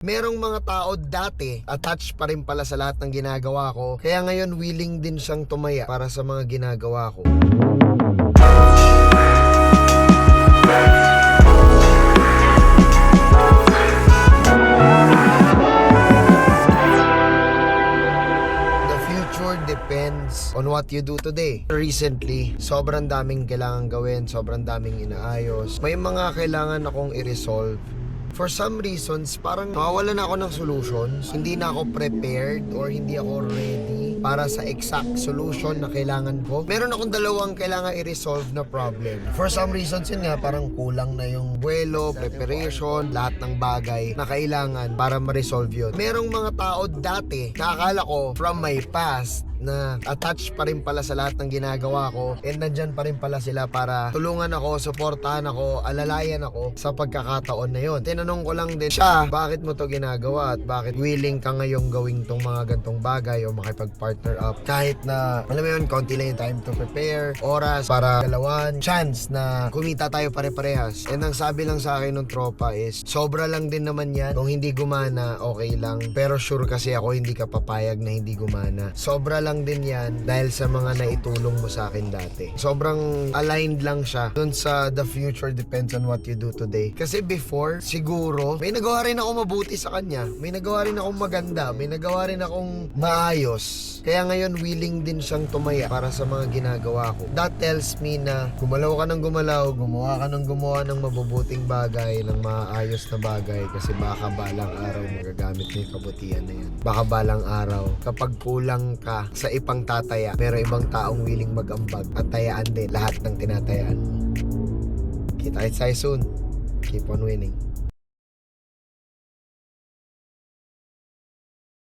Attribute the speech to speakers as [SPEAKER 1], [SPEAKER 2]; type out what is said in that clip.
[SPEAKER 1] Merong mga tao dati, attached pa rin pala sa lahat ng ginagawa ko. Kaya ngayon willing din siyang tumaya para sa mga ginagawa ko. The future depends on what you do today. Recently, sobrang daming kailangan gawin, sobrang daming inaayos. May mga kailangan akong i-resolve. For some reasons, parang nawawalan ako ng solutions. Hindi na ako prepared or hindi ako ready para sa exact solution na kailangan ko. Meron akong dalawang kailangan i-resolve na problem. For some reasons yun nga, parang kulang na yung buwelo, preparation, lahat ng bagay na kailangan para ma-resolve yun. Merong mga tao dati na akala ko from my past na attached pa rin pala sa lahat ng ginagawa ko and nandyan pa rin pala sila para tulungan ako, suportahan ako, alalayan ako sa pagkakataon na yun. Tinanong ko lang din siya, bakit mo to ginagawa at bakit willing ka ngayong gawing tong mga gantong bagay o makipag-partner up kahit na, alam mo yun, konti lang yung time to prepare, oras para dalawan, chance na kumita tayo pare-parehas. And ang sabi lang sa akin ng tropa is, sobra lang din naman yan, kung hindi gumana, okay lang, pero sure kasi ako hindi ka papayag na hindi gumana. Sobra lang din yan dahil sa mga naitulong mo sa akin dati. Sobrang aligned lang siya dun sa the future depends on what you do today. Kasi before, siguro, may nagawa rin ako mabuti sa kanya. May nagawa rin akong maganda. May nagawa rin akong maayos. Kaya ngayon, willing din siyang tumaya para sa mga ginagawa ko. That tells me na gumalaw ka ng gumalaw, gumawa ka ng gumawa ng mabubuting bagay, ng maayos na bagay kasi baka balang araw magagamit mo yung kabutihan na yan. Baka balang araw, kapag kulang ka sa ipang tataya, meron ibang taong willing mag-ambag at tayaan din lahat ng tinatayaan mo. Kita-kits tayo soon. Keep on winning.